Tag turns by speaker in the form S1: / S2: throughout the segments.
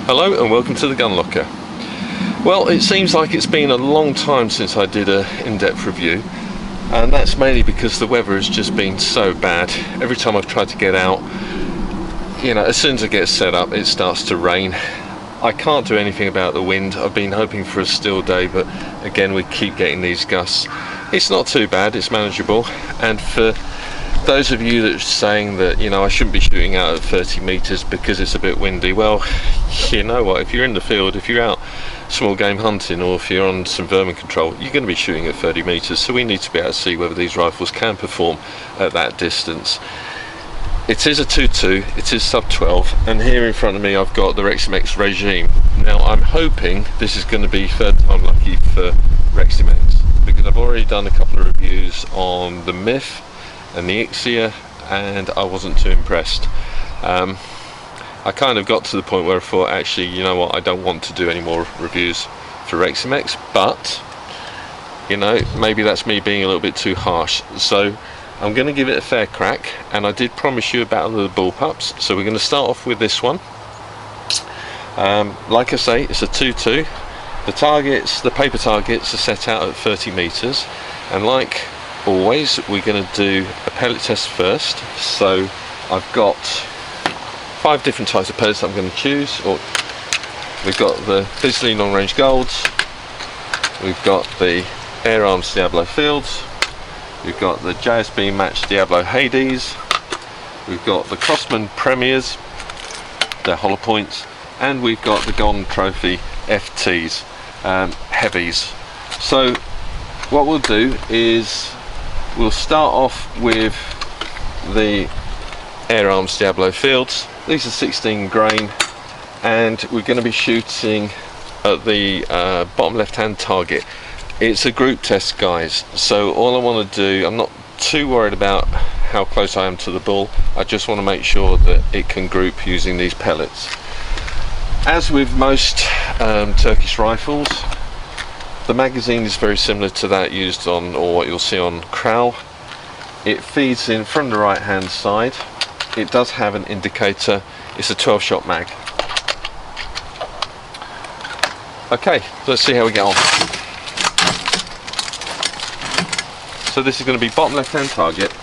S1: Hello and welcome to the GunLocker. Well, it seems like it's been a long time since I did an in-depth review, and that's mainly because the weather has just been so bad. Every time I've tried to get out, you know, as soon as I get set up it starts to rain. I can't do anything about the wind. I've been hoping for a still day, but again we keep getting these gusts. It's not too bad, it's manageable. And for those of you that are saying that, you know, I shouldn't be shooting out at 30 meters because it's a bit windy, well, you know what, if you're in the field, if you're out small game hunting, or if you're on some vermin control, you're going to be shooting at 30 meters, so we need to be able to see whether these rifles can perform at that distance. It is a 2.2, it is sub 12, and here in front of me I've got the Reximex Regime. Now I'm hoping this is going to be third time lucky for Reximex, because I've already done a couple of reviews on the Myth and the Ixia, and I wasn't too impressed. I kind of got to the point where I thought, actually, you know what, I don't want to do any more reviews for Reximex, but, you know, maybe that's me being a little bit too harsh. So I'm going to give it a fair crack, and I did promise you a battle of the Bullpups, so we're going to start off with this one. Like I say, it's a 2.2. The targets, the paper targets, are set out at 30 meters, and like always we're going to do a pellet test first. So I've got 5 different types of pellets I'm going to choose. We've got the Bisley Long Range Golds, we've got the Airguns Diabolo Fields, we've got the JSB matched Diabolo Hades, we've got the Crosman Premiers, they're hollow points, and we've got the Golden Trophy FTs, heavies. So what we'll do is we'll start off with the Airguns Diabolo Fields. These are 16 grain, and we're going to be shooting at the bottom left hand target. It's a group test, guys, so all I want to do, I'm not too worried about how close I am to the bull, I just want to make sure that it can group using these pellets. As with most Turkish rifles, the magazine is very similar to that used on, or what you'll see on Kral. It feeds in from the right hand side. It does have an indicator. It's a 12-shot mag. Okay, let's see how we get on. So this is going to be bottom left hand target.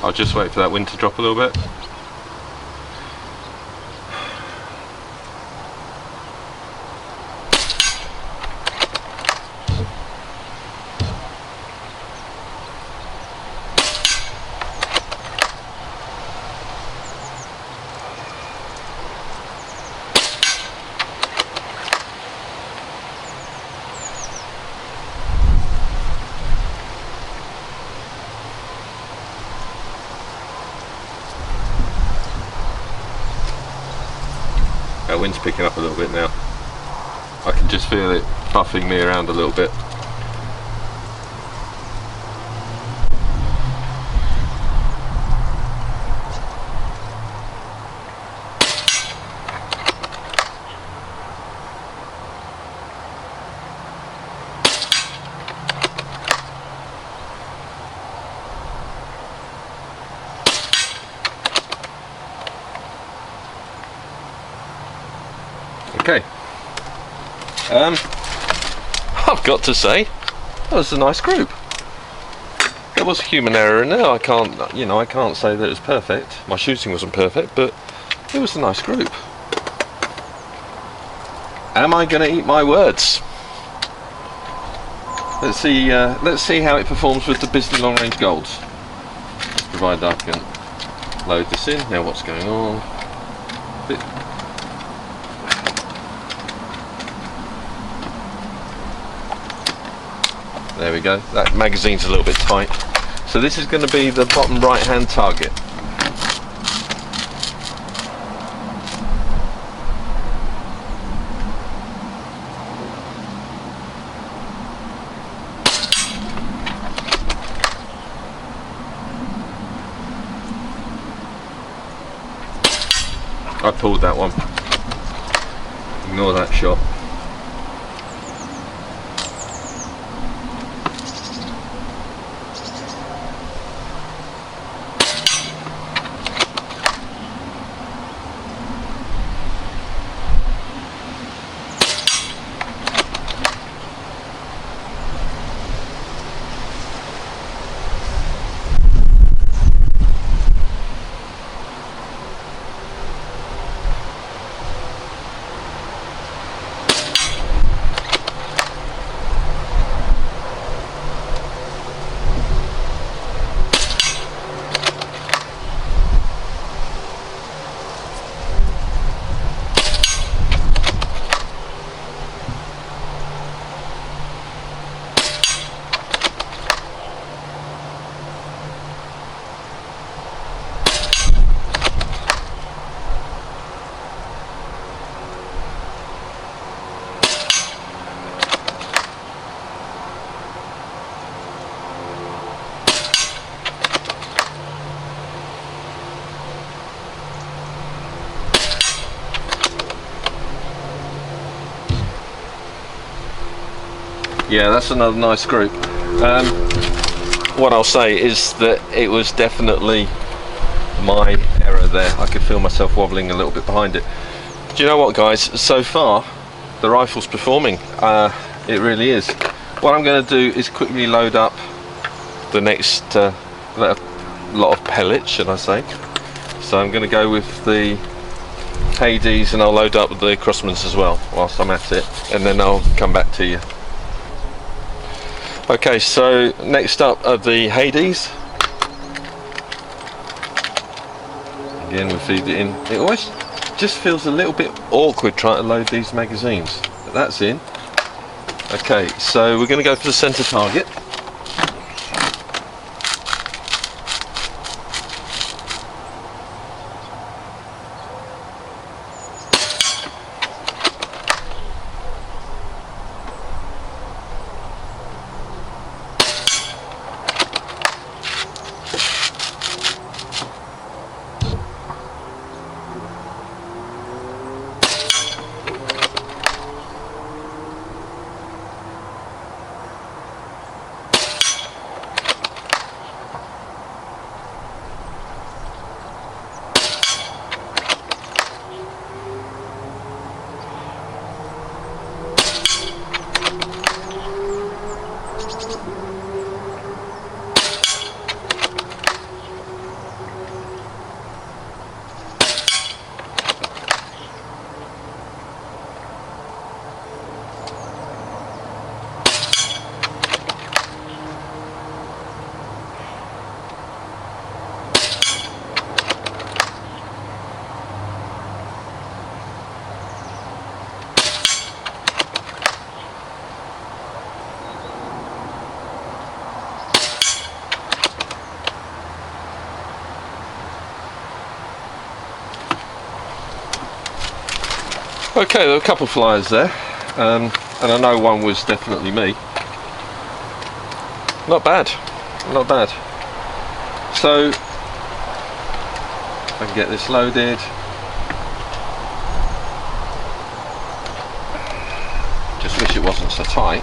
S1: I'll just wait for that wind to drop a little bit. That wind's picking up a little bit now. I can just feel it buffing me around a little bit. Okay, I've got to say, that was a nice group. There was human error in there. I can't say that it was perfect. My shooting wasn't perfect, but it was a nice group. Am I going to eat my words? Let's see how it performs with the Bisley Long Range Golds. Provided I can load this in. Now what's going on? There we go. That magazine's a little bit tight. So this is going to be the bottom right hand target. I pulled that one. Ignore that shot. Yeah, that's another nice group. What I'll say is that it was definitely my error there. I could feel myself wobbling a little bit behind it. Do you know what, guys? So far, the rifle's performing. It really is. What I'm going to do is quickly load up the next lot of pellets, should I say. So I'm going to go with the Hades, and I'll load up the Crosmans as well whilst I'm at it, and then I'll come back to you. Okay, so next up are the Hades. Again, we feed it in. It always just feels a little bit awkward trying to load these magazines. But that's in. Okay, so we're going to go for the centre target. Okay, there were a couple of flyers there, and I know one was definitely me. Not bad, not bad. So, I can get this loaded. Just wish it wasn't so tight.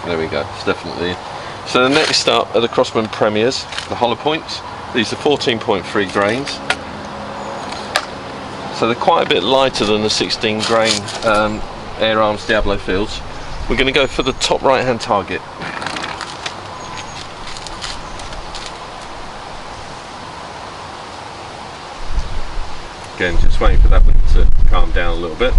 S1: There we go, it's definitely in. So the next up are the Crosman Premiers, the hollow points. These are 14.3 grains. So they're quite a bit lighter than the 16 grain Air Arms Diabolo fields. We're going to go for the top right hand target. Again, just waiting for that one to calm down a little bit.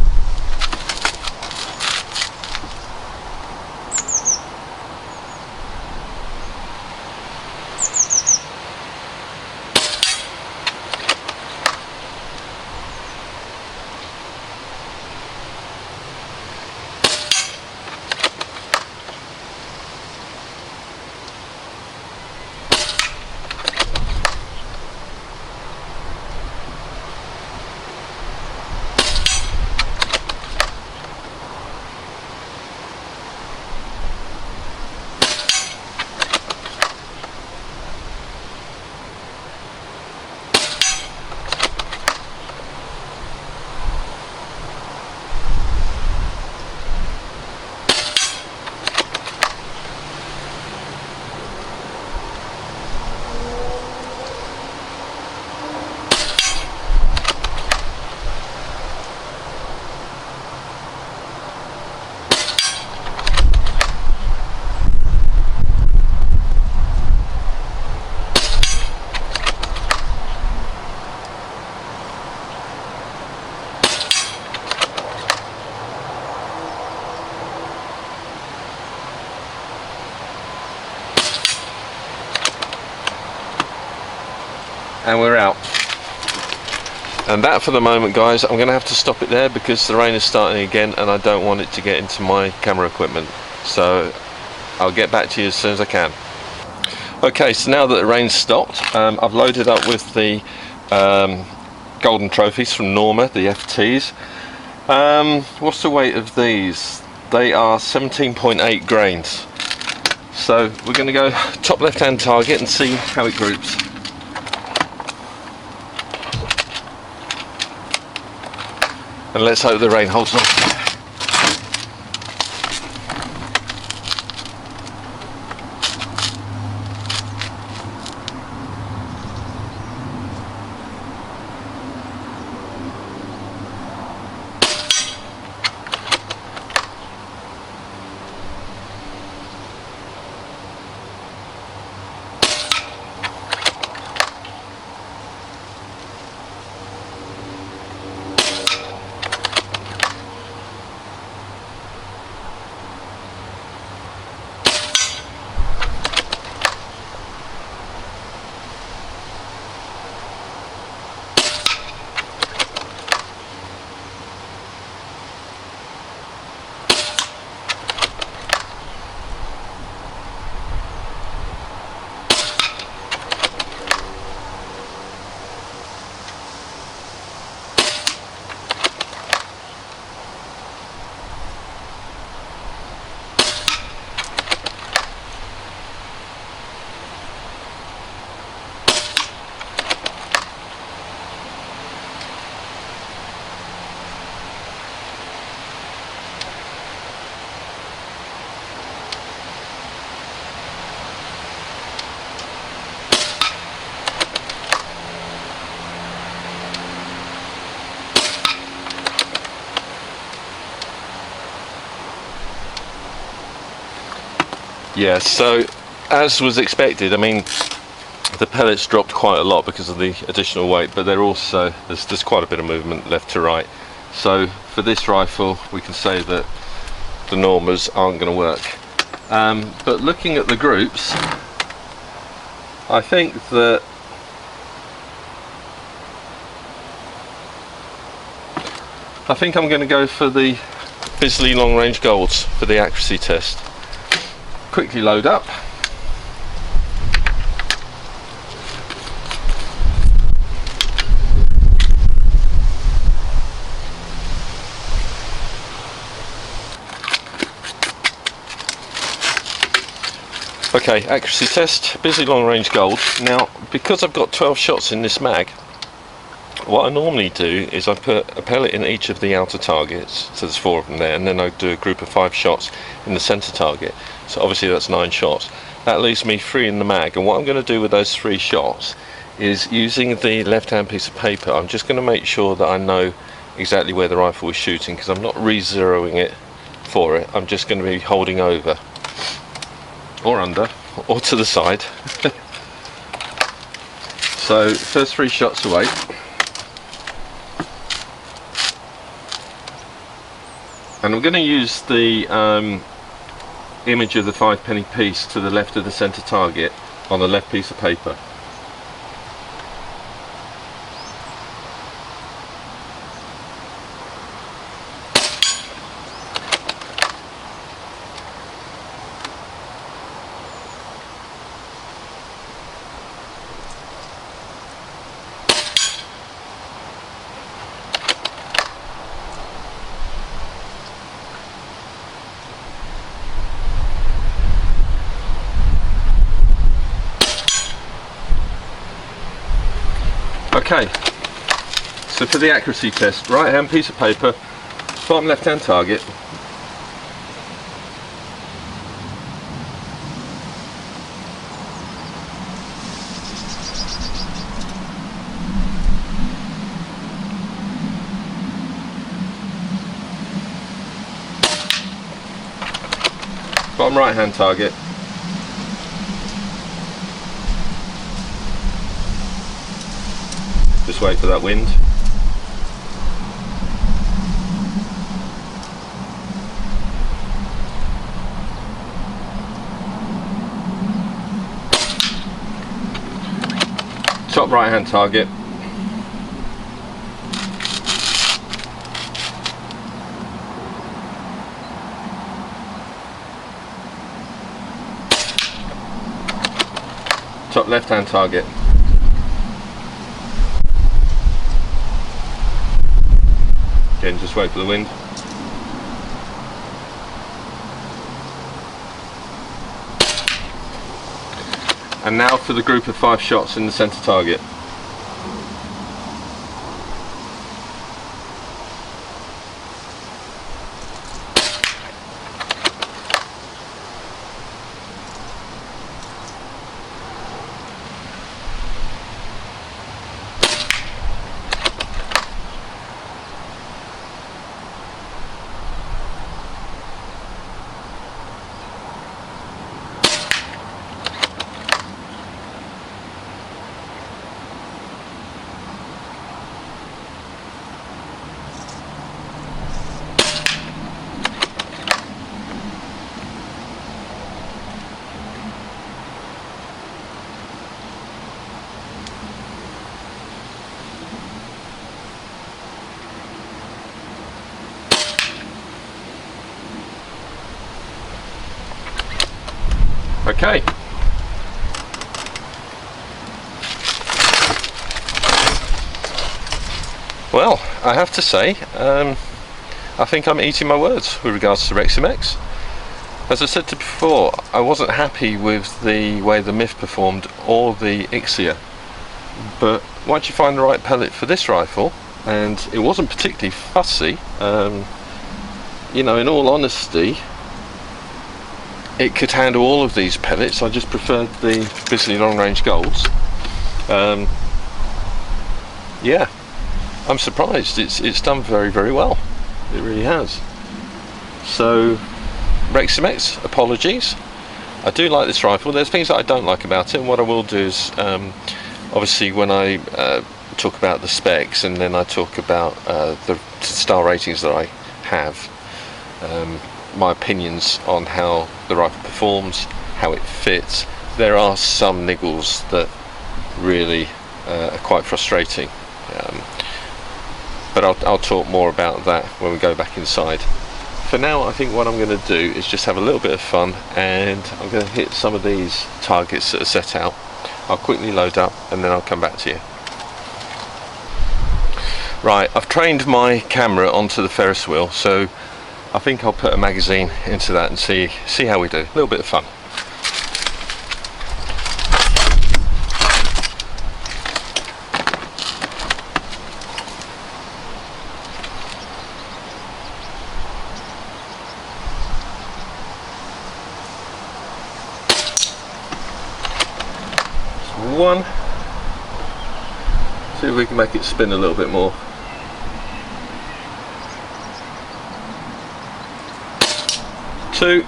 S1: And we're out. And that for the moment, guys, I'm going to have to stop it there because the rain is starting again and I don't want it to get into my camera equipment. So I'll get back to you as soon as I can. Okay, so now that the rain's stopped, I've loaded up with the golden trophies from Norma, the FTs. What's the weight of these? They are 17.8 grains. So we're going to go top left hand target and see how it groups. And let's hope the rain holds on. Yeah, so as was expected, I mean, the pellets dropped quite a lot because of the additional weight, but they're also, there's quite a bit of movement left to right. So for this rifle, we can say that the Normas aren't going to work. But looking at the groups, I think that I'm going to go for the Bisley Long Range Golds for the accuracy test. Quickly load up. Okay, accuracy test, Bisley Long Range Gold. Now, because I've got 12 shots in this mag, what I normally do is I put a pellet in each of the outer targets, so there's 4 of them there, and then I do a group of 5 shots in the centre target. So obviously that's 9 shots. That leaves me 3 in the mag, and what I'm going to do with those 3 shots is, using the left hand piece of paper, I'm just going to make sure that I know exactly where the rifle is shooting, because I'm not re-zeroing it for it. I'm just going to be holding over, or under, or to the side. So first 3 shots away. And I'm going to use the image of the 5-penny piece to the left of the centre target on the left piece of paper. Okay, so for the accuracy test, right hand piece of paper, bottom left hand target. Bottom right hand target. Just wait for that wind. Top right hand target. Top left hand target. Again, just wait for the wind. And now for the group of 5 shots in the centre target. Okay. Well, I have to say, I think I'm eating my words with regards to Reximex. As I said before, I wasn't happy with the way the MIF performed or the Ixia, but once you find the right pellet for this rifle, and it wasn't particularly fussy, you know, in all honesty, it could handle all of these pellets. I just preferred the Bisley Long Range Golds. Yeah, I'm surprised. It's done very, very well. It really has. So, Reximex, apologies. I do like this rifle. There's things that I don't like about it, and what I will do is, obviously when I talk about the specs and then I talk about the star ratings that I have, my opinions on how the rifle performs, how it fits. There are some niggles that really are quite frustrating, but I'll talk more about that when we go back inside. For now, I think what I'm going to do is just have a little bit of fun, and I'm going to hit some of these targets that are set out. I'll quickly load up and then I'll come back to you. Right, I've trained my camera onto the Ferris wheel, so I think I'll put a magazine into that and see how we do. A little bit of fun. One. See if we can make it spin a little bit more. Two.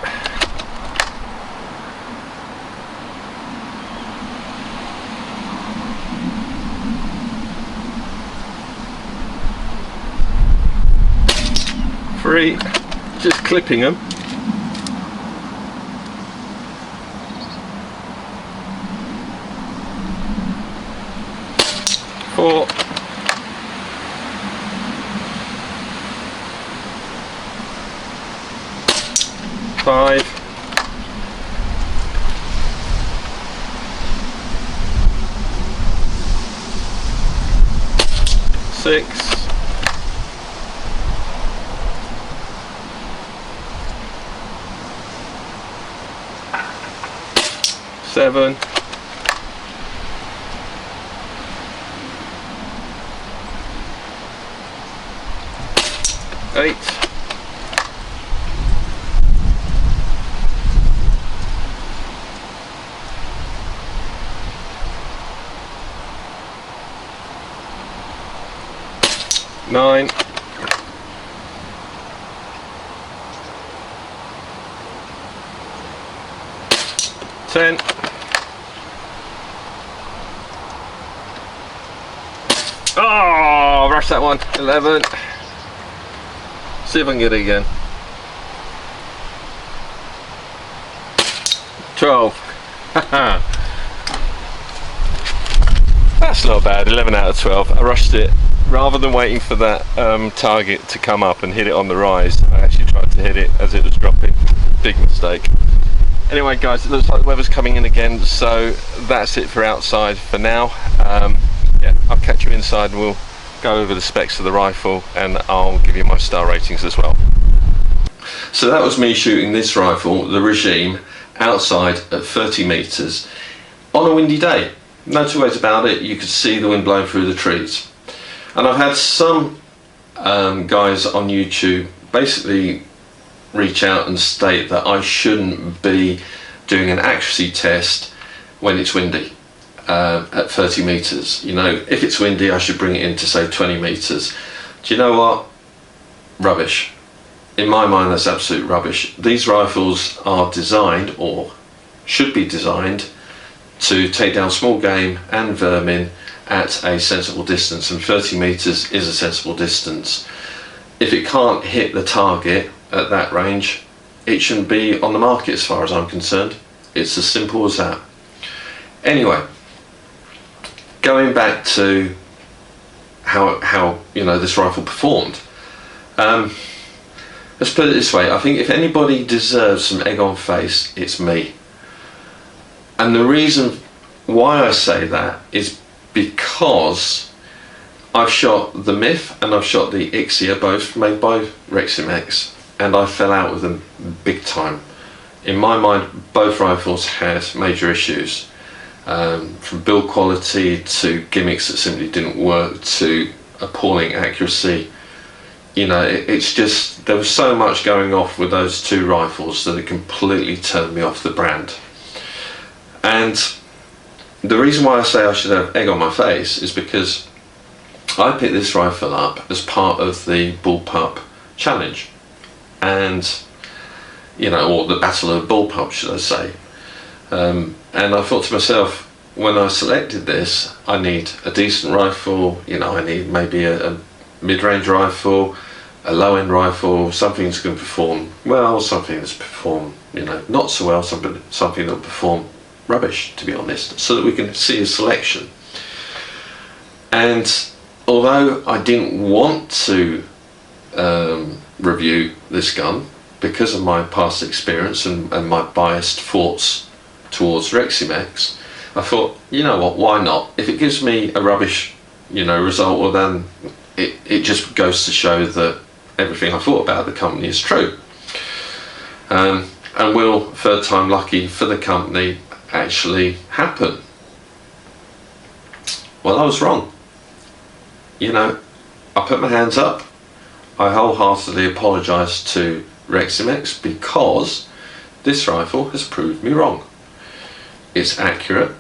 S1: Three. just clipping them. Four. Five. Six. Seven. 8. 9. 10. Oh, rush that one. 11. See if I can get it again. 12. That's not bad. 11 out of 12. I rushed it. Rather than waiting for that target to come up and hit it on the rise, I actually tried to hit it as it was dropping. Big mistake. Anyway guys, it looks like the weather's coming in again, so that's it for outside for now. Yeah, I'll catch you inside and we'll go over the specs of the rifle and I'll give you my star ratings as well. So that was me shooting this rifle, the Regime, outside at 30 meters on a windy day. No two ways about it, you could see the wind blowing through the trees. And I've had some guys on YouTube basically reach out and state that I shouldn't be doing an accuracy test when it's windy at 30 meters. You know, if it's windy I should bring it in to say 20 meters. Do you know what? Rubbish. In my mind that's absolute rubbish. These rifles are designed, or should be designed, to take down small game and vermin at a sensible distance, and 30 meters is a sensible distance. If it can't hit the target at that range, it shouldn't be on the market as far as I'm concerned. It's as simple as that. Anyway, going back to how you know this rifle performed, let's put it this way. I think if anybody deserves some egg on face, it's me. And the reason why I say that is because I've shot the Myth and I've shot the Ixia, both made by Reximex, and I fell out with them big time. In my mind, both rifles had major issues, from build quality to gimmicks that simply didn't work to appalling accuracy. You know, it's just, there was so much going off with those two rifles that it completely turned me off the brand. And the reason why I say I should have egg on my face is because I picked this rifle up as part of the Bullpup challenge, and you know, or the Battle of Bullpups, should I say. And I thought to myself, when I selected this, I need a decent rifle. You know, I need maybe a mid-range rifle, a low-end rifle, something that's going to perform well, something that's perform, you know, not so well, something that will perform rubbish, to be honest, so that we can see a selection. And although I didn't want to review this gun because of my past experience and my biased thoughts towards Reximex, I thought, you know what, why not? If it gives me a rubbish, you know, result, well then it just goes to show that everything I thought about the company is true. And will third time lucky for the company actually happen? Well, I was wrong. You know, I put my hands up. I wholeheartedly apologise to Reximex because this rifle has proved me wrong. It's accurate,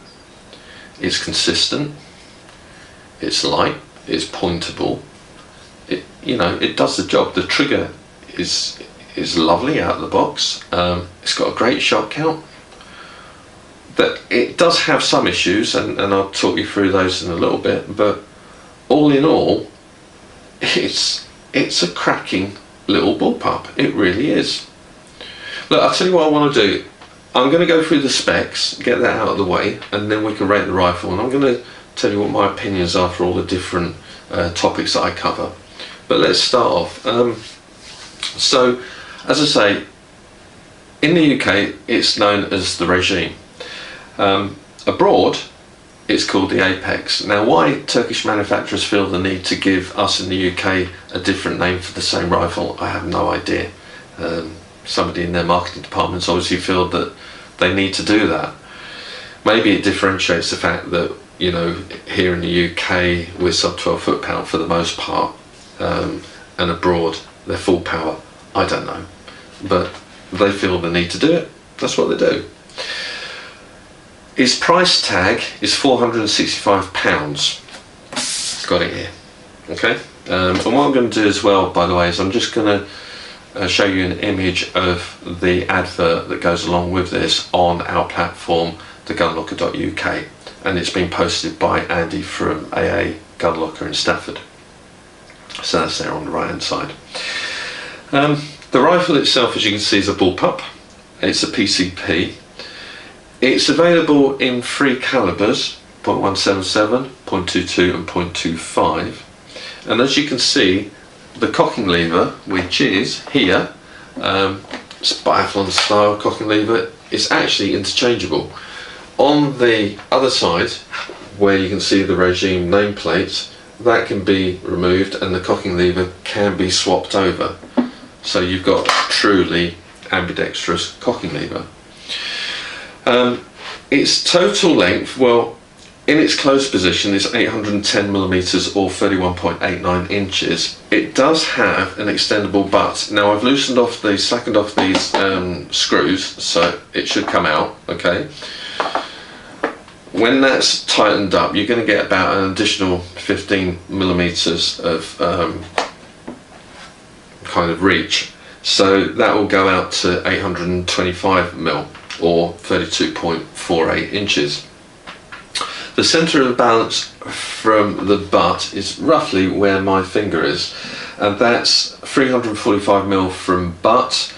S1: it's consistent, it's light, it's pointable. It, you know, it does the job. The trigger is lovely out of the box. It's got a great shot count. That it does have some issues, and I'll talk you through those in a little bit, but all in all, it's a cracking little bullpup. It really is. Look, I'll tell you what I want to do. I'm going to go through the specs, get that out of the way, and then we can rate the rifle, and I'm going to tell you what my opinions are for all the different topics that I cover. But let's start off. So, as I say, in the UK it's known as the Regime. Abroad it's called the Apex. Now, why Turkish manufacturers feel the need to give us in the UK a different name for the same rifle, I have no idea. Somebody in their marketing departments obviously feel that they need to do that. Maybe it differentiates the fact that, you know, here in the UK we're sub 12 foot-pound for the most part, and abroad they're full power. I don't know, but they feel the need to do it. That's what they do. Its price tag is £465. Got it here. Okay. And what I'm going to do as well, by the way, is I'm just going to show you an image of the advert that goes along with this on our platform, thegunlocker.uk, and it's been posted by Andy from AA GunLocker in Stafford. So that's there on the right hand side. The rifle itself, as you can see, is a bullpup. It's a PCP. It's available in 3 calibers, .177, .22 and .25, and as you can see, the cocking lever, which is here, it's biathlon style cocking lever, is actually interchangeable. On the other side, where you can see the Regime nameplate, that can be removed and the cocking lever can be swapped over. So you've got truly ambidextrous cocking lever. Its total length, well, in its closed position is 810mm or 31.89 inches. It does have an extendable butt. Now I've slackened off these screws, so it should come out, okay? When that's tightened up, you're going to get about an additional 15mm of kind of reach. So that will go out to 825mm or 32.48 inches. The centre of balance from the butt is roughly where my finger is, and that's 345mm from butt,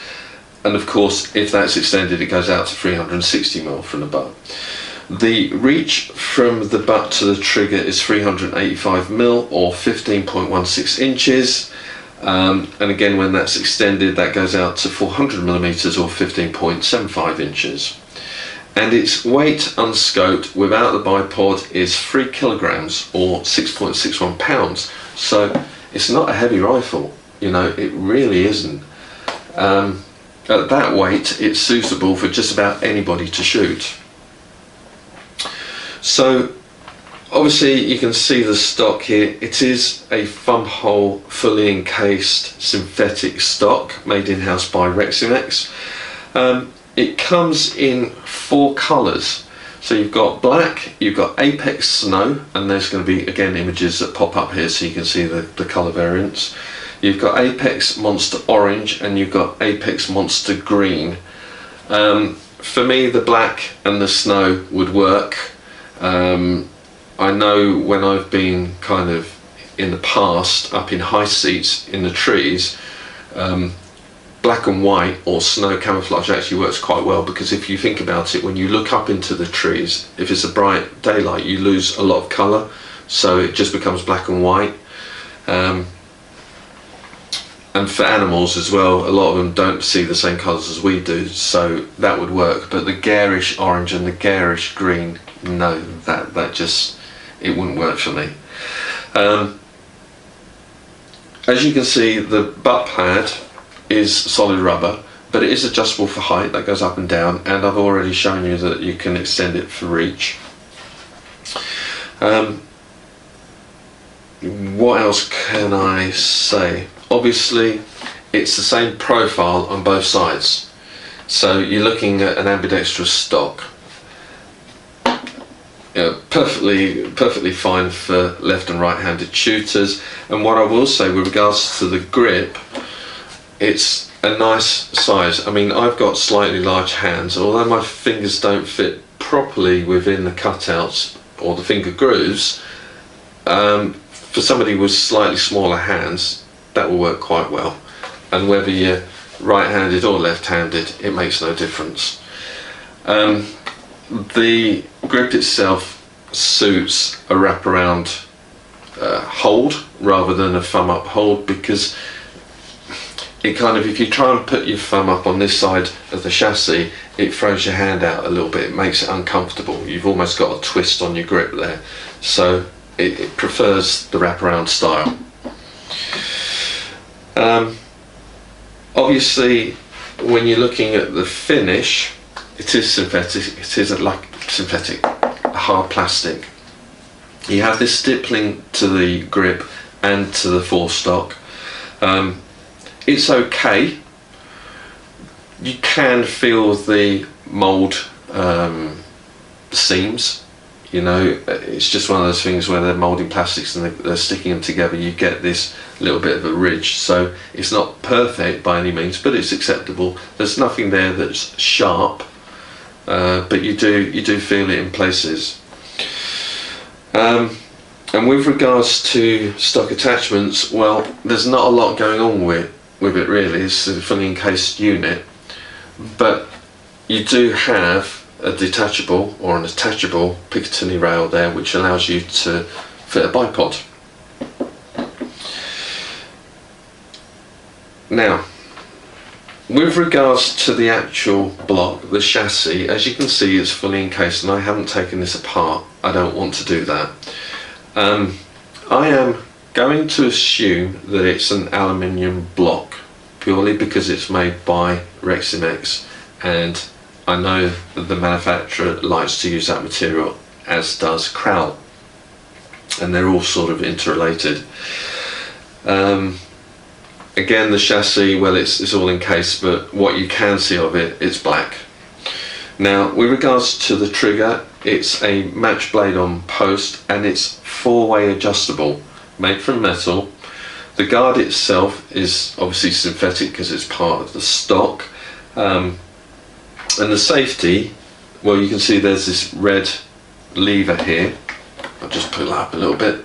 S1: and of course if that's extended it goes out to 360mm from the butt. The reach from the butt to the trigger is 385mm or 15.16 inches, and again when that's extended that goes out to 400mm or 15.75 inches. And its weight unscoped without the bipod is 3 kilograms or 6.61 pounds. So it's not a heavy rifle, you know, it really isn't. At that weight it's suitable for just about anybody to shoot. So obviously you can see the stock here. It is a thumb hole fully encased synthetic stock made in-house by Reximex. It comes in 4 colours. So you've got black, you've got Apex Snow, and there's going to be again images that pop up here so you can see the colour variants. You've got Apex Monster Orange and you've got Apex Monster Green. For me the black and the snow would work. I know when I've been kind of in the past up in high seats in the trees, black and white or snow camouflage actually works quite well, because if you think about it, when you look up into the trees, if it's a bright daylight you lose a lot of colour, so it just becomes black and white. And for animals as well, a lot of them don't see the same colours as we do, so that would work. But the garish orange and the garish green, no, that just, it wouldn't work for me. As you can see, the butt pad is solid rubber, but it is adjustable for height, that goes up and down, and I've already shown you that you can extend it for reach. What else can I say? Obviously it's the same profile on both sides, so you're looking at an ambidextrous stock. You know, perfectly fine for left and right handed shooters. And what I will say with regards to the grip, it's a nice size. I mean, I've got slightly large hands, although my fingers don't fit properly within the cutouts or the finger grooves. For somebody with slightly smaller hands, that will work quite well. and whether you're right-handed or left-handed, it makes no difference. The grip itself suits a wraparound hold rather than a thumb up hold, because it kind of, if you try and put your thumb up on this side of the chassis, it throws your hand out a little bit, it makes it uncomfortable. You've almost got a twist on your grip there, so it prefers the wraparound style. Obviously, when you're looking at the finish, it is synthetic. It is like synthetic, a hard plastic. You have this stippling to the grip and to the forestock. It's okay. You can feel the mould seams. You know, it's just one of those things where they're moulding plastics and they're sticking them together. You get this little bit of a ridge, so it's not perfect by any means, but it's acceptable. There's nothing there that's sharp, but you do feel it in places. And with regards to stock attachments, well, there's not a lot going on with it really. It's a fully encased unit, but you do have a detachable or an attachable Picatinny rail there, which allows you to fit a bipod. Now, with regards to the actual block, the chassis, as you can see, it's fully encased, and I haven't taken this apart. I don't want to do that. I am going to assume that it's an aluminium block, purely because it's made by Reximex, and I know that the manufacturer likes to use that material, as does Crowell, and they're all sort of interrelated. Again, the chassis, well, it's all encased, but what you can see of it, it's black. Now, with regards to the trigger, it's a match blade on post, and it's 4-way adjustable, made from metal. The guard itself is obviously synthetic because it's part of the stock. And the safety, well, you can see there's this red lever here. I'll just pull it up a little bit.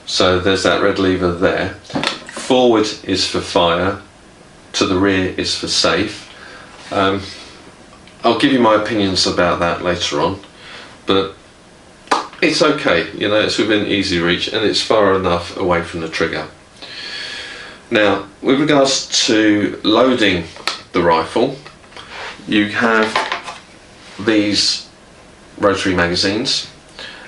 S1: So there's that red lever there. Forward is for fire, to the rear is for safe. I'll give you my opinions about that later on, but it's okay, you know, it's within easy reach and it's far enough away from the trigger. Now, with regards to loading the rifle, you have these rotary magazines.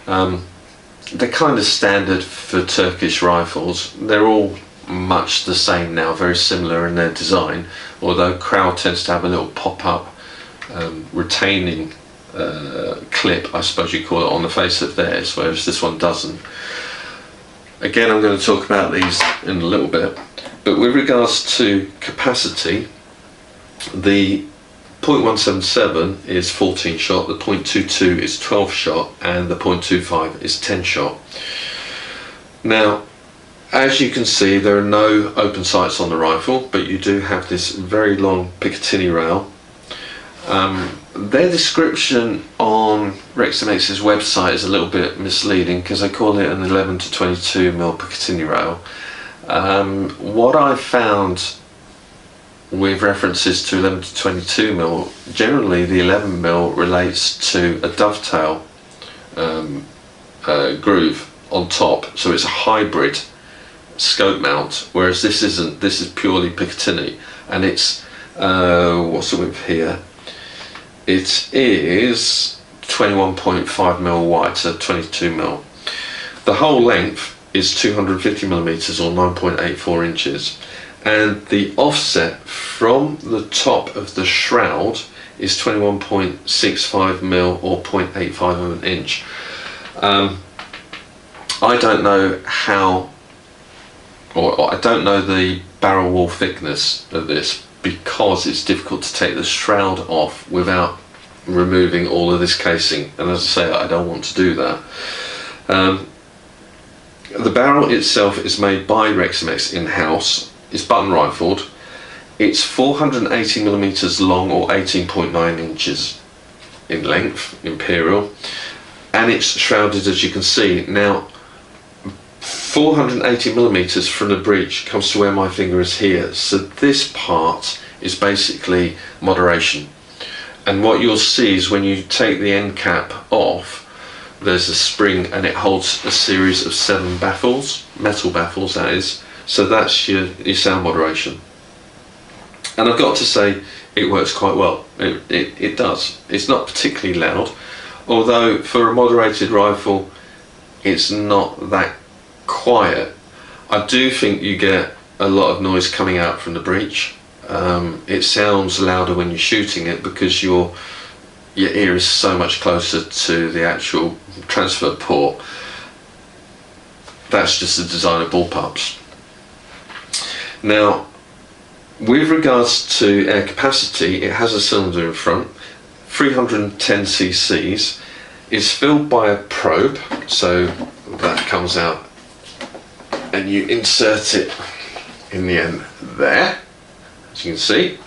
S1: They're kind of standard for Turkish rifles. They're all much the same now, very similar in their design, although Crowell tends to have a little pop-up retaining clip, I suppose you call it, on the face of theirs, whereas this one doesn't. Again, I'm going to talk about these in a little bit, but with regards to capacity, the .177 is 14 shot, the .22 is 12 shot, and the .25 is 10 shot. Now, as you can see, there are no open sights on the rifle, but you do have this very long Picatinny rail. Their description on Reximex's website is a little bit misleading because they call it an 11 to 22 mil Picatinny rail. What I found with references to 11 to 22 mil, generally the 11 mil relates to a dovetail groove on top, so it's a hybrid scope mount, whereas this isn't. This is purely Picatinny, and it's what's the width here? It is 21.5 mil wide, so 22 mil. The whole length is 250 millimeters or 9.84 inches, and the offset from the top of the shroud is 21.65 mil or 0.85 of an inch. I don't know how, or I don't know the barrel wall thickness of this, because it's difficult to take the shroud off without removing all of this casing, and as I say, I don't want to do that. The barrel itself is made by Reximex in-house. It's button rifled. It's 480 millimeters long or 18.9 inches in length, imperial, and it's shrouded, as you can see. Now, 480mm from the breech comes to where my finger is here. So this part is basically moderation. And what you'll see is when you take the end cap off, there's a spring and it holds a series of 7 baffles, metal baffles that is. So that's your sound moderation. And I've got to say, it works quite well. It does. It's not particularly loud, although for a moderated rifle, it's not that quiet. I do think you get a lot of noise coming out from the breech. It sounds louder when you're shooting it because your ear is so much closer to the actual transfer port. That's just the design of Bullpups. Now, with regards to air capacity, it has a cylinder in front, 310 cc's. It's filled by a probe, so that comes out and you insert it in the end there, as you can see.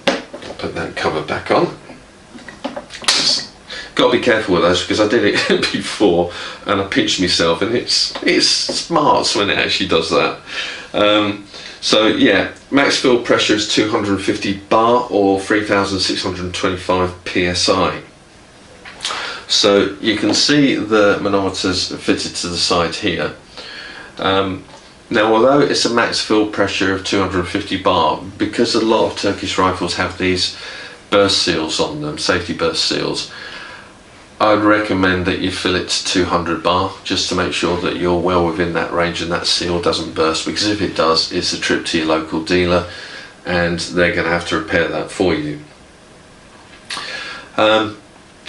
S1: I'll put that cover back on. Got to be careful with those because I did it before and I pinched myself, and it smarts when it actually does that. So yeah, max field pressure is 250 bar or 3625 psi. So you can see the manometers fitted to the side here. Now, although it's a max field pressure of 250 bar, because a lot of Turkish rifles have these burst seals on them, safety burst seals, I'd recommend that you fill it to 200 bar just to make sure that you're well within that range and that seal doesn't burst, because if it does, it's a trip to your local dealer and they're going to have to repair that for you.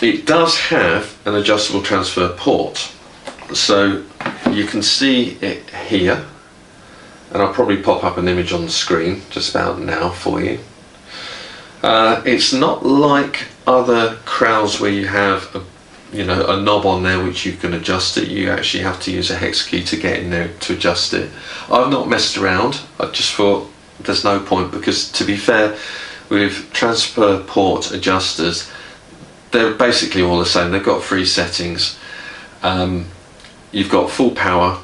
S1: It does have an adjustable transfer port, so you can see it here, and I'll probably pop up an image on the screen just about now for you. It's not like other crowns where you have a knob on there which you can adjust it. You actually have to use a hex key to get in there to adjust it. I've not messed around. I just thought there's no point, because to be fair, with transfer port adjusters, they're basically all the same. They've got 3 settings. You've got full power.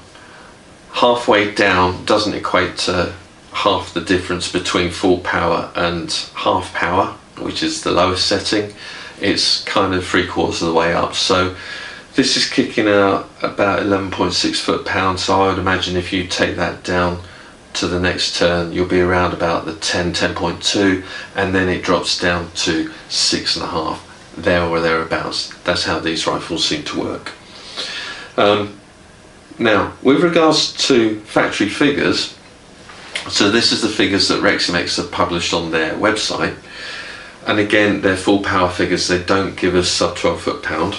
S1: Halfway down doesn't equate to half the difference between full power and half power, which is the lowest setting. It's kind of 3/4 of the way up. So this is kicking out about 11.6 foot-pounds. So I would imagine if you take that down to the next turn, you'll be around about the 10.2, and then it drops down to 6.5, there or thereabouts. That's how these rifles seem to work. Now, with regards to factory figures, so this is the figures that Reximex have published on their website. And again, they're full power figures, they don't give us sub 12 foot-pound.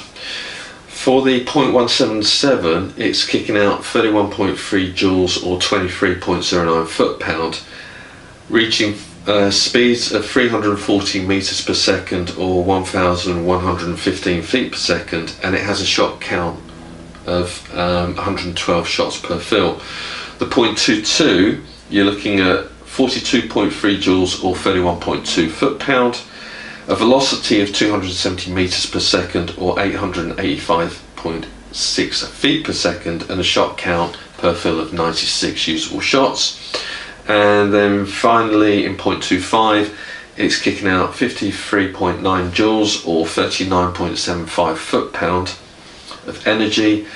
S1: For the .177, it's kicking out 31.3 joules or 23.09 foot-pound, reaching speeds of 340 meters per second or 1,115 feet per second, and it has a shot count of 112 shots per fill. The .22, you're looking at 42.3 joules or 31.2 foot-pound, a velocity of 270 meters per second or 885.6 feet per second, and a shot count per fill of 96 usable shots. And then finally in .25, it's kicking out 53.9 joules or 39.75 foot-pound of energy,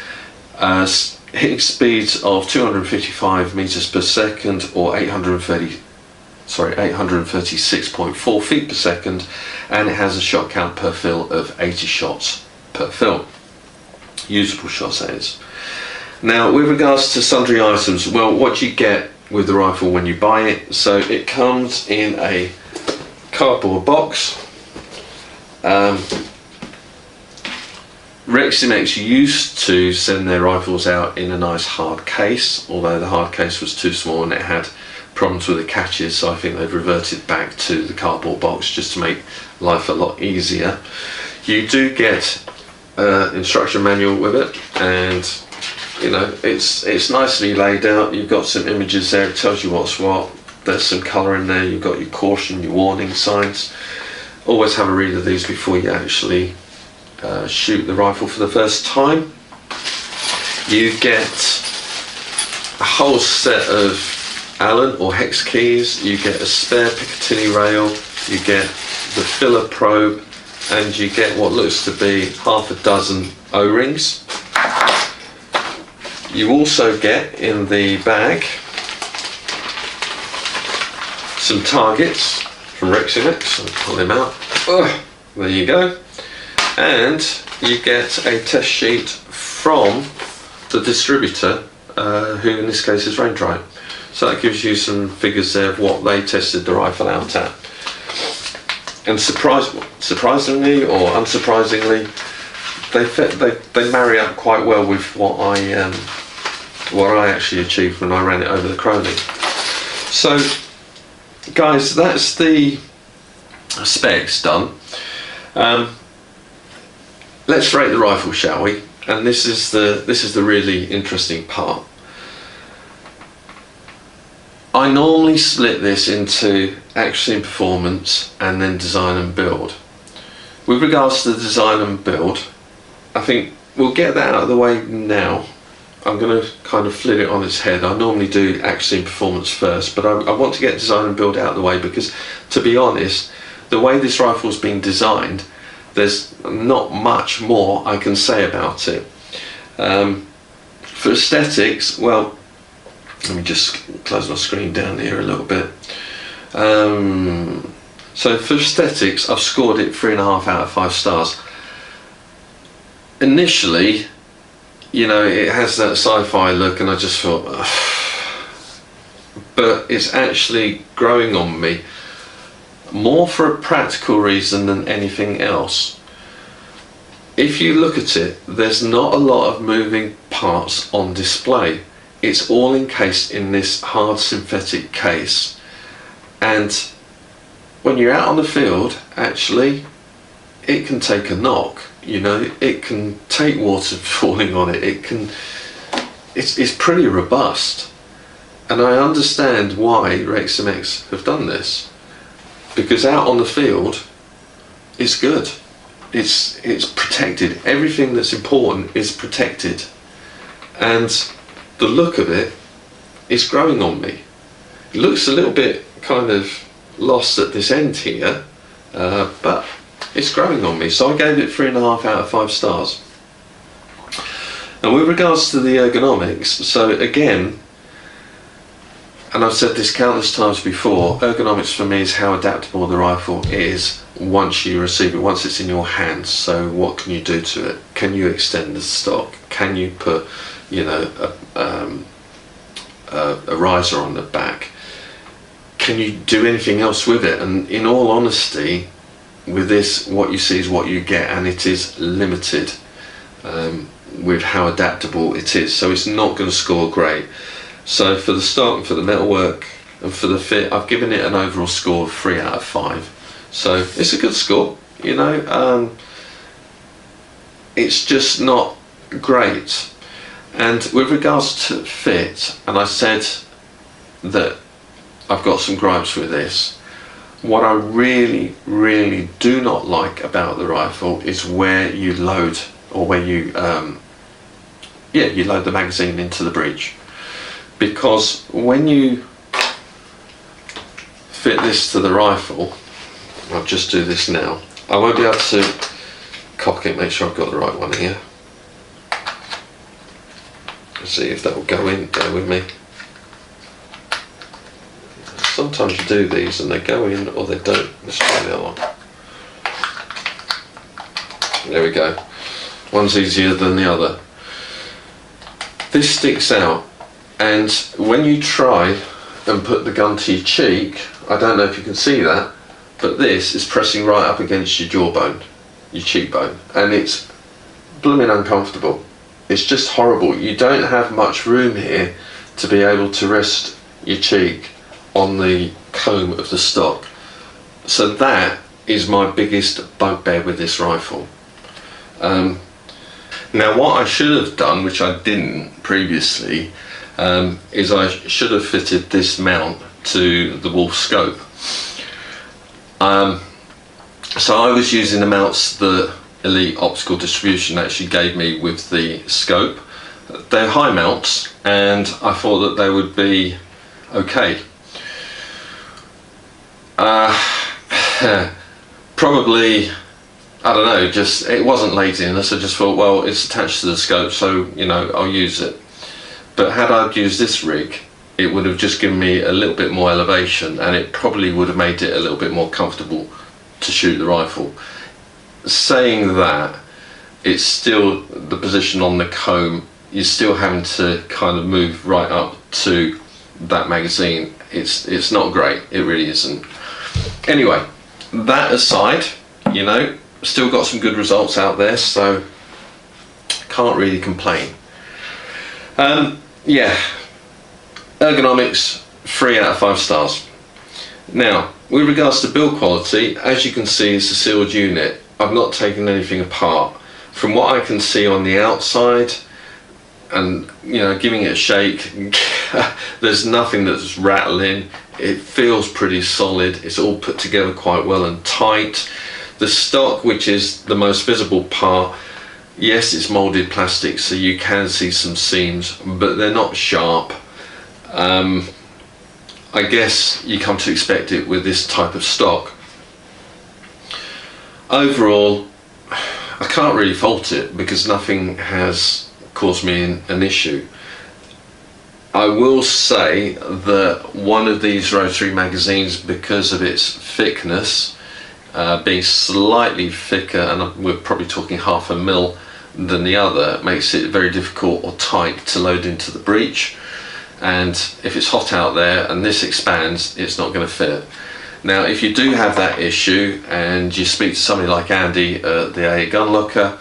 S1: hitting speeds of 255 meters per second or 836.4 feet per second, and it has a shot count per fill of 80 shots per fill, usable shots that is. Now, with regards to sundry items, well, what do you get with the rifle when you buy it? So it comes in a cardboard box. Reximex used to send their rifles out in a nice hard case, although the hard case was too small and it had problems with the catches, so I think they've reverted back to the cardboard box just to make life a lot easier. You do get an instruction manual with it, and it's nicely laid out. You've got some images there, it tells you what's what, there's some colour in there, you've got your caution, your warning signs. Always have a read of these before you actually shoot the rifle for the first time. you get a whole set of Allen or hex keys, you get a spare Picatinny rail, you get the filler probe, and you get what looks to be half a dozen O-rings. You also get in the bag some targets from Reximex. I'll pull them out. There you go. And you get a test sheet from the distributor, who in this case is Range Right. So that gives you some figures there of what they tested the rifle out at. And surprisingly or unsurprisingly, they marry up quite well with what I actually achieved when I ran it over the Crowley. So, guys, that's the specs done. Let's rate the rifle, shall we? And this is the really interesting part. I normally split this into accuracy and performance and then design and build. With regards to the design and build, I think we'll get that out of the way now. I'm going to kind of flip it on its head. I normally do accuracy and performance first, but I want to get design and build out of the way because, to be honest, the way this rifle's been designed, there's not much more I can say about it. For aesthetics, well, let me just close my screen down here a little bit. So for aesthetics, I've scored it 3.5 out of 5 stars. Initially, you know, it has that sci-fi look and I just thought, ugh. But it's actually growing on me, more for a practical reason than anything else. If you look at it, there's not a lot of moving parts on display. It's all encased in this hard synthetic case, and when you're out on the field, actually, it can take a knock. You know, it can take water falling on it. It's pretty robust, and I understand why Reximex have done this, because out on the field, it's good. It's protected. Everything that's important is protected, and the look of it is growing on me. It looks a little bit kind of lost at this end here, but it's growing on me. So I gave it 3.5 out of 5 stars. And with regards to the ergonomics, so again, and I've said this countless times before, ergonomics for me is how adaptable the rifle is once you receive it, once it's in your hands. So what can you do to it? Can you extend the stock? Can you put, you know, a riser on the back? Can you do anything else with it? And in all honesty, with this, what you see is what you get, and it is limited with how adaptable it is. So it's not going to score great. So for the stock and for the metalwork and for the fit, I've given it an overall score of 3 out of 5. So it's a good score, you know. It's just not great. And with regards to fit, and I said that I've got some gripes with this. What I really, really do not like about the rifle is where you load, or where you, you load the magazine into the breech. Because when you fit this to the rifle, I'll just do this now. I won't be able to cock it, make sure I've got the right one here. Let's see if that will go in, bear with me. Sometimes you do these and they go in or they don't. Let's try the other one. There we go. One's easier than the other. This sticks out, and when you try and put the gun to your cheek, I don't know if you can see that, but this is pressing right up against your jawbone, your cheekbone, and it's blooming uncomfortable. It's just horrible. You don't have much room here to be able to rest your cheek on the comb of the stock. So that is my biggest bugbear with this rifle. Now what I should have done, which I didn't previously, is I should have fitted this mount to the WULF scope. So I was using the mounts that Elite Optical Distribution actually gave me with the scope. they're high mounts, and I thought that they would be okay. Probably, I don't know, just it wasn't laziness. I just thought, well, it's attached to the scope, so you know, I'll use it. But had I used this rig, it would have just given me a little bit more elevation, and it probably would have made it a little bit more comfortable to shoot the rifle. Saying that, it's still the position on the comb, you're still having to kind of move right up to that magazine. It's not great, it really isn't. Anyway, that aside, you know, still got some good results out there, so can't really complain. Yeah, ergonomics, 3 out of 5 stars. Now, with regards to build quality, as you can see, it's a sealed unit. I've not taken anything apart. From what I can see on the outside, and you know, giving it a shake, there's nothing that's rattling. It feels pretty solid. It's all put together quite well and tight. The stock, which is the most visible part, yes, it's molded plastic, so you can see some seams, but they're not sharp. I guess you come to expect it with this type of stock. Overall, I can't really fault it because nothing has caused me an issue. I will say that one of these rotary magazines, because of its thickness, being slightly thicker, and we're probably talking 0.5 mil than the other, makes it very difficult or tight to load into the breech. And if it's hot out there and this expands, it's not going to fit. Now, if you do have that issue and you speak to somebody like Andy at the theGunLocker,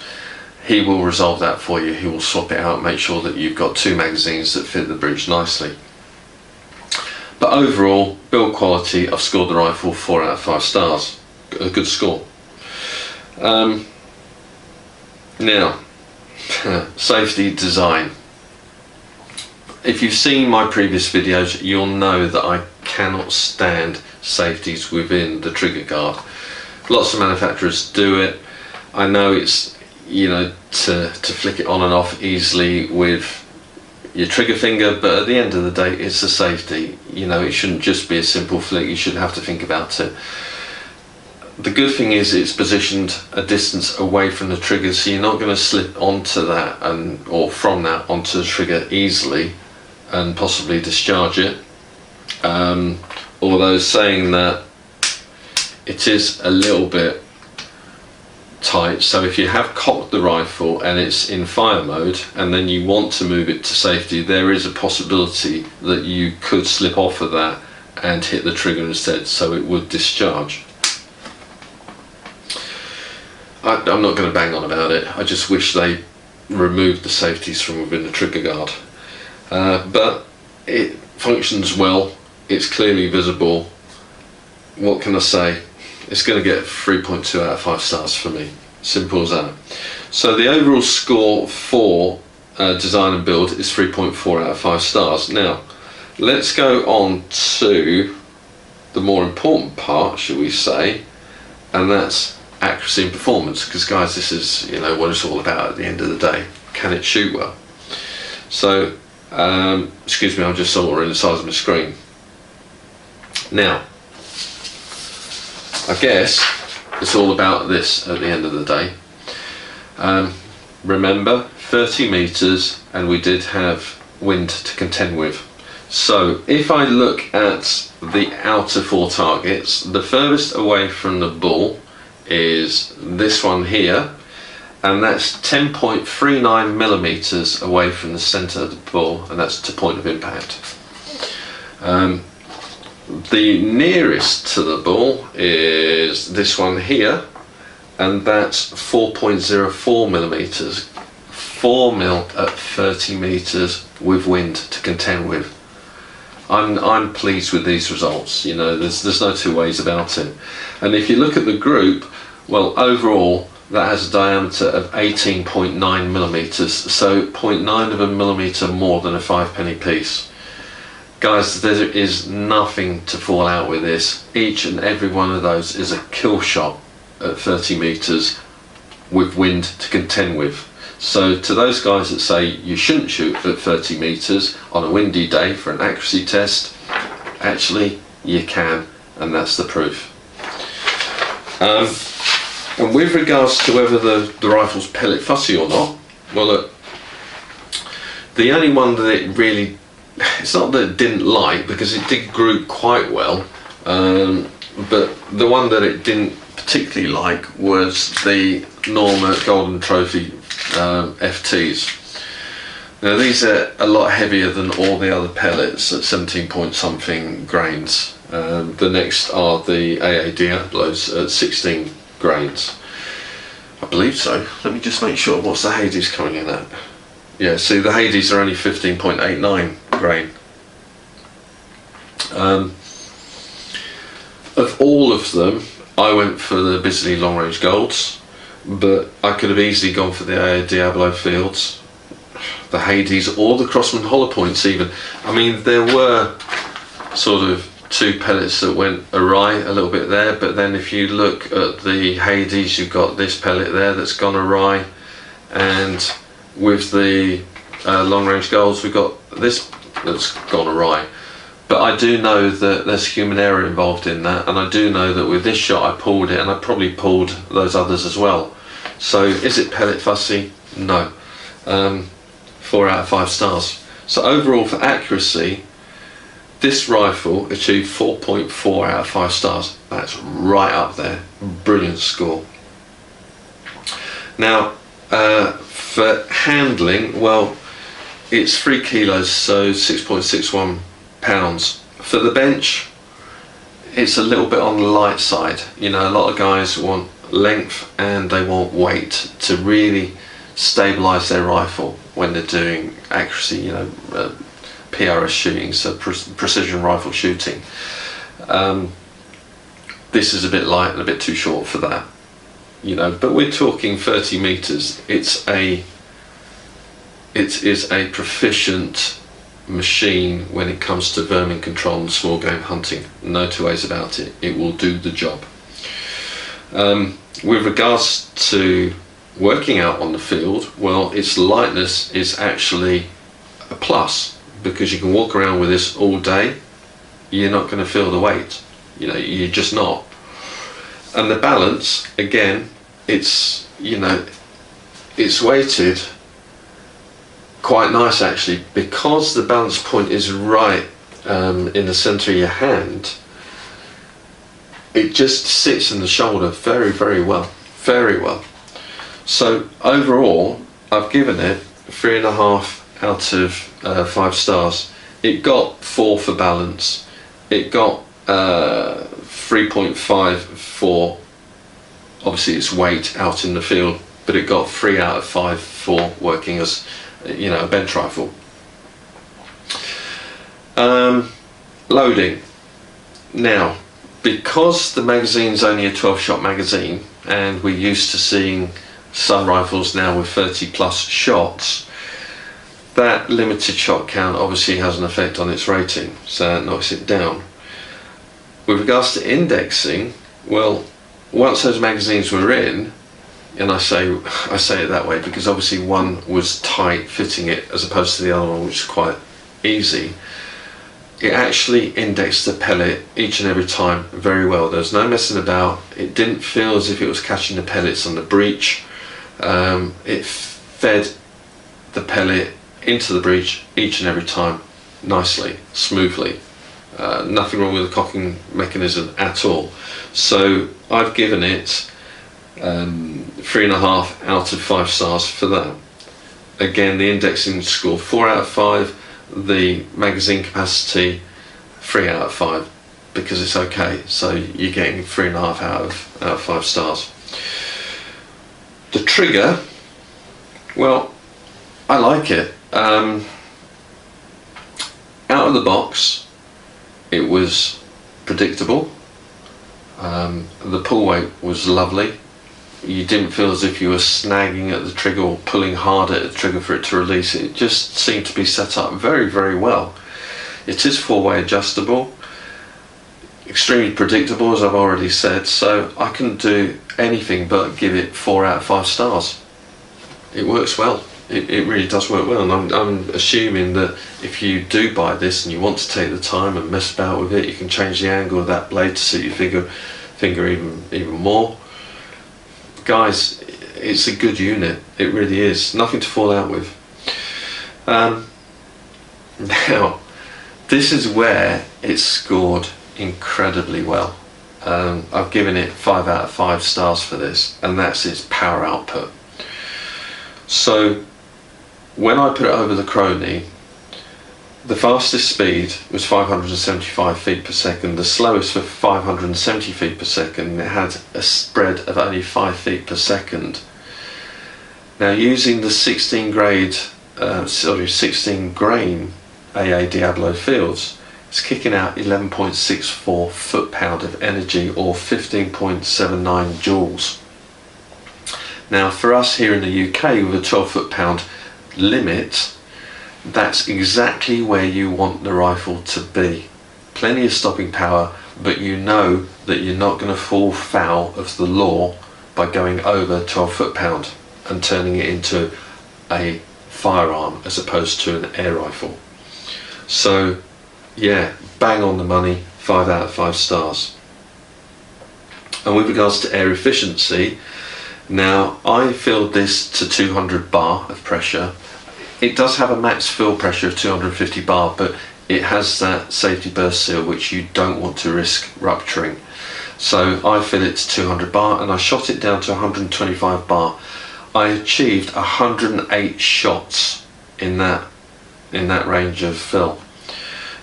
S1: he will resolve that for you. He will swap it out, make sure that you've got 2 magazines that fit the breech nicely. But overall, build quality, I've scored the rifle 4 out of 5 stars. A good score. Now, safety design. If you've seen my previous videos, you'll know that I cannot stand safeties within the trigger guard. Lots of manufacturers do it. I know it's, you know, to flick it on and off easily with your trigger finger, but at the end of the day, it's a safety. You know, it shouldn't just be a simple flick. You should have to think about it. The good thing is it's positioned a distance away from the trigger, so you're not going to slip onto that or from that onto the trigger easily and possibly discharge it. Although saying that, it is a little bit tight, so if you have cocked the rifle and it's in fire mode and then you want to move it to safety, there is a possibility that you could slip off of that and hit the trigger instead, so it would discharge. I'm not going to bang on about it. I just wish they removed the safeties from within the trigger guard. But it functions well. It's clearly visible. What can I say? It's going to get 3.2 out of 5 stars for me. Simple as that. So the overall score for design and build is 3.4 out of 5 stars. Now, let's go on to the more important part, shall we say, and that's accuracy and performance, because guys, this is, you know, what it's all about at the end of the day. Can it shoot well? So excuse me, I'm just altering the size of my screen. Now, I guess it's all about this at the end of the day. Remember, 30 meters, and we did have wind to contend with. So if I look at the outer 4 targets, the furthest away from the bull is this one here, and that's 10.39 millimeters away from the center of the bull, and that's to point of impact. The nearest to the bull is this one here, and that's 4.04 millimeters, 4 mil at 30 meters with wind to contend with. I'm pleased with these results. You know, there's no two ways about it. And if you look at the group, well, overall that has a diameter of 18.9 millimeters, so 0.9 of a millimeter more than a 5-penny piece. Guys, there is nothing to fall out with this. Each and every one of those is a kill shot at 30 meters with wind to contend with. So to those guys that say you shouldn't shoot at 30 meters on a windy day for an accuracy test, actually you can, and that's the proof. And with regards to whether the rifle's pellet fussy or not, well look, the only one that it really, it's not that it didn't like, because it did group quite well, but the one that it didn't particularly like was the Norma Golden Trophy FTs. Now these are a lot heavier than all the other pellets at 17 point something grains. The next are the AA Diabolos at 16 grains. I believe so. Let me just make sure. What's the Hades coming in at? Yeah, see the Hades are only 15.89 grain. Of all of them, I went for the Bisley Long Range Golds, but I could have easily gone for the AA Diabolo Fields, the Hades, or the Crosman Hollow Points even. I mean, there were sort of two pellets that went awry a little bit there, but then if you look at the Hades, you've got this pellet there that's gone awry, and with the long range golds we've got this that's gone awry. But I do know that there's human error involved in that, and I do know that with this shot I pulled it, and I probably pulled those others as well. So is it pellet fussy? No. 4 out of 5 stars. So overall for accuracy, this rifle achieved 4.4 out of 5 stars. That's right up there. Brilliant score. Now, for handling, well, it's 3 kilos, so 6.61 pounds. For the bench, it's a little bit on the light side. You know, a lot of guys want length and they want weight to really stabilize their rifle when they're doing accuracy, you know, PRS shooting, so precision rifle shooting. This is a bit light and a bit too short for that, you know, but we're talking 30 meters. It is a proficient machine when it comes to vermin control and small game hunting. No two ways about it. It will do the job. With regards to working out on the field, well, its lightness is actually a plus, because you can walk around with this all day. You're not going to feel the weight, you know, you're just not. And the balance, again, it's, you know, it's weighted quite nice actually, because the balance point is right in the center of your hand. It just sits in the shoulder very, very well, very well. So overall, I've given it 3.5 out of 5 stars. It got 4 for balance. It got 3.5 for obviously its weight out in the field, but it got 3 out of 5 for working as, you know, a bench rifle. Loading. Now, because the magazine's only a 12-shot magazine, and we're used to seeing some rifles now with 30 plus shots, that limited shot count obviously has an effect on its rating, so that knocks it down. With regards to indexing, well, once those magazines were in, and I say it that way because obviously one was tight fitting it as opposed to the other one, which is quite easy. It actually indexed the pellet each and every time very well. There was no messing about. It didn't feel as if it was catching the pellets on the breech. It fed the pellet into the breech each and every time nicely, smoothly. Nothing wrong with the cocking mechanism at all. So I've given it 3.5 out of 5 stars for that. Again, the indexing score 4 out of 5. The magazine capacity 3 out of 5, because it's okay. So you're getting 3.5 out of 5 stars. The trigger, well, I like it. Out of the box, it was predictable. The pull weight was lovely. You didn't feel as if you were snagging at the trigger or pulling hard at the trigger for it to release. It just seemed to be set up very, very well. It is 4-way adjustable, extremely predictable, as I've already said, so I couldn't do anything but give it 4 out of 5 stars. it works well. It really does work well, and I'm assuming that if you do buy this and you want to take the time and mess about with it, you can change the angle of that blade to suit your finger even more. Guys, it's a good unit. It really is. Nothing to fall out with. Now, this is where it's scored incredibly well. I've given it 5 out of 5 stars for this, and that's its power output. So when I put it over the Crony, the fastest speed was 575 feet per second, the slowest for 570 feet per second. It had a spread of only 5 feet per second. Now, using the 16 grain AA Diabolo fields, it's kicking out 11.64 foot-pound of energy, or 15.79 joules. Now, for us here in the UK with a 12 foot-pound limit, that's exactly where you want the rifle to be. Plenty of stopping power, but you know that you're not going to fall foul of the law by going over 12 foot-pound and turning it into a firearm as opposed to an air rifle. So yeah, bang on the money, 5 out of 5 stars. And with regards to air efficiency, now I filled this to 200 bar of pressure. It does have a max fill pressure of 250 bar, but it has that safety burst seal which you don't want to risk rupturing. So I fill it to 200 bar and I shot it down to 125 bar. I achieved 108 shots in that range of fill.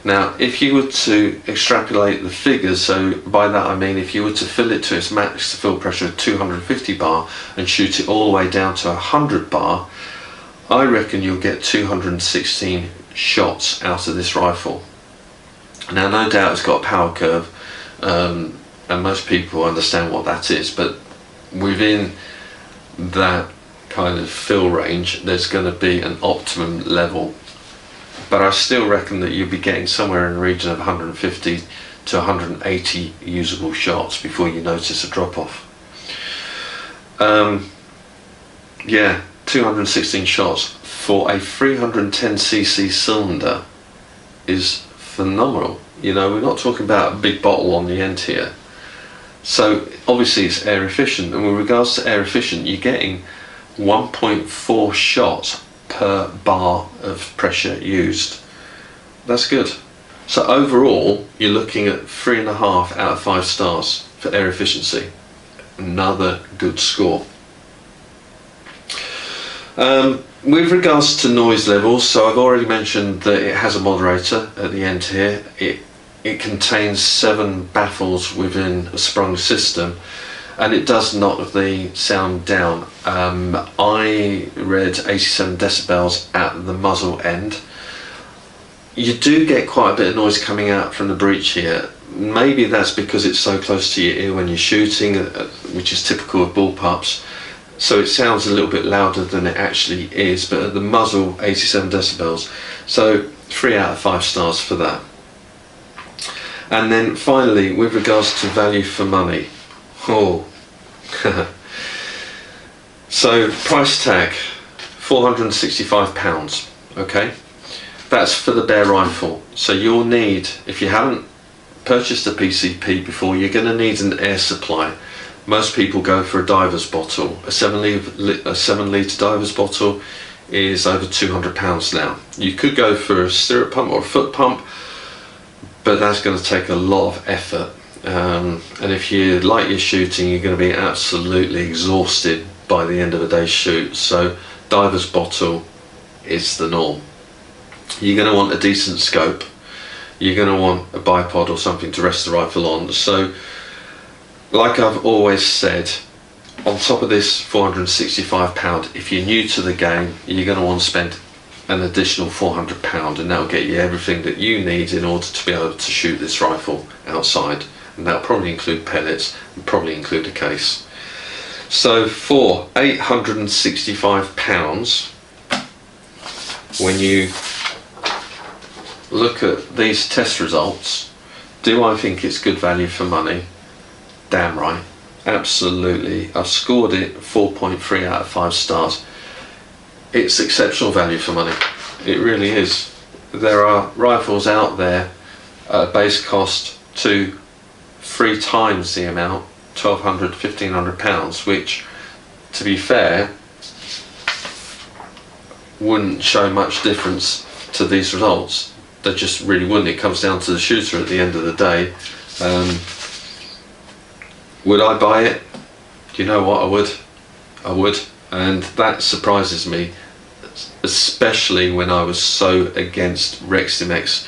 S1: Now, if you were to extrapolate the figures, so by that I mean if you were to fill it to its max fill pressure of 250 bar and shoot it all the way down to 100 bar, I reckon you'll get 216 shots out of this rifle. Now, no doubt it's got a power curve, and most people understand what that is, but within that kind of fill range there's going to be an optimum level. But I still reckon that you'll be getting somewhere in the region of 150 to 180 usable shots before you notice a drop off. Yeah, 216 shots for a 310cc cylinder is phenomenal. You know, we're not talking about a big bottle on the end here. So obviously it's air efficient, and with regards to air efficient, you're getting 1.4 shots per bar of pressure used. That's good. So overall you're looking at 3.5 out of 5 stars for air efficiency. Another good score. With regards to noise levels, so I've already mentioned that it has a moderator at the end here. It contains 7 baffles within a sprung system, and it does knock the sound down. I read 87 decibels at the muzzle end. You do get quite a bit of noise coming out from the breech here. Maybe that's because it's so close to your ear when you're shooting, which is typical of bullpups. So it sounds a little bit louder than it actually is, but at the muzzle, 87 decibels. So 3 out of 5 stars for that. And then finally, with regards to value for money. Oh, so price tag, £465, okay? That's for the bare rifle. So you'll need, if you haven't purchased a PCP before, you're going to need an air supply. Most people go for a diver's bottle. A 7 litre diver's bottle is over £200 now. You could go for a stirrup pump or a foot pump, but that's going to take a lot of effort. And if you like your shooting, you're going to be absolutely exhausted by the end of a day's shoot. So diver's bottle is the norm. You're going to want a decent scope. You're going to want a bipod or something to rest the rifle on. So like I've always said, on top of this £465, if you're new to the game, you're going to want to spend an additional £400, and that'll get you everything that you need in order to be able to shoot this rifle outside. And that'll probably include pellets and probably include a case. So for £865, when you look at these test results, do I think it's good value for money? Damn right, absolutely. I've scored it 4.3 out of 5 stars. it's exceptional value for money. It really is. There are rifles out there at a base cost 2-3 times the amount, £1,200, £1,500, which, to be fair, wouldn't show much difference to these results. They just really wouldn't. It comes down to the shooter at the end of the day. Would I buy it? Do you know what? I would, and that surprises me, especially when I was so against Reximex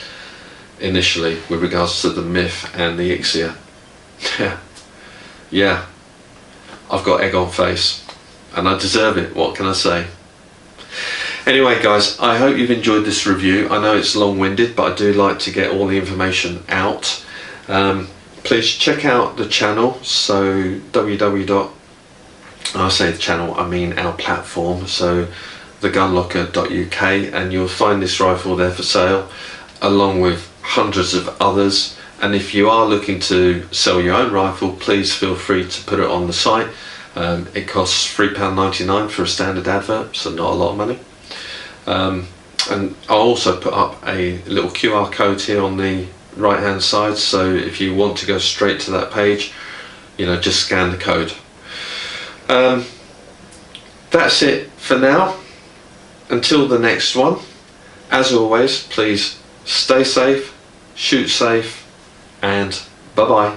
S1: initially with regards to the MIF and the Ixia. Yeah, I've got egg on face, and I deserve it. What can I say? Anyway guys, I hope you've enjoyed this review. I know it's long-winded, but I do like to get all the information out. Please check out the channel, so I say the channel, I mean our platform, so theGunLocker.uk, and you'll find this rifle there for sale, along with hundreds of others. And if you are looking to sell your own rifle, please feel free to put it on the site. It costs £3.99 for a standard advert, so not a lot of money. And I'll also put up a little QR code here on the right hand side, so if you want to go straight to that page, you know, just scan the code. That's it for now. Until the next one, as always, please stay safe, shoot safe, and bye bye.